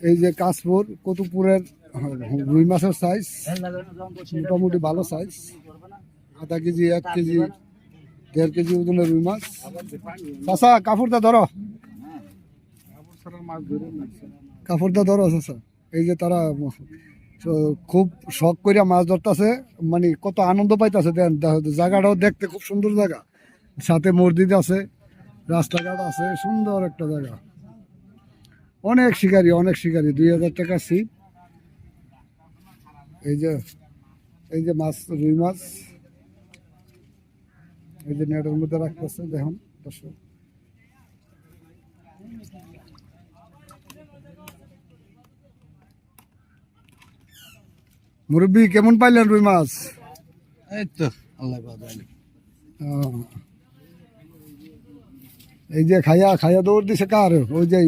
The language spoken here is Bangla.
এই যে কাশপুর কুতুবপুরের রুই মাছের সাইজ মোটামুটি ভালো সাইজ, আধা কেজি 1 কেজি 1.5 কেজি ওজনের রুই মাছ। চাষা কাপড়টা ধরো, কাপড়টা ধরো চাষা। এই যে তারা খুব শখ করিয়া মাছ ধরতেছে, মানে কত আনন্দ পাইতেছে। জায়গাটাও দেখতে খুব সুন্দর জায়গা, সাথে মসজিদ আছে, রাস্তাঘাট আছে, সুন্দর একটা জায়গা। অনেক শিকারি 2000 টাকা ছিপ। এই যে মাছ, রুই মাছ এই যে নেটের মধ্যে রাখতেছে, দেখুন দর্শক। মুরব্বী কেমন পাইলেন রুই মাছ? এই তো আল্লাহ এই যে খাইয়া দৌড় দিছে কার? ওই যে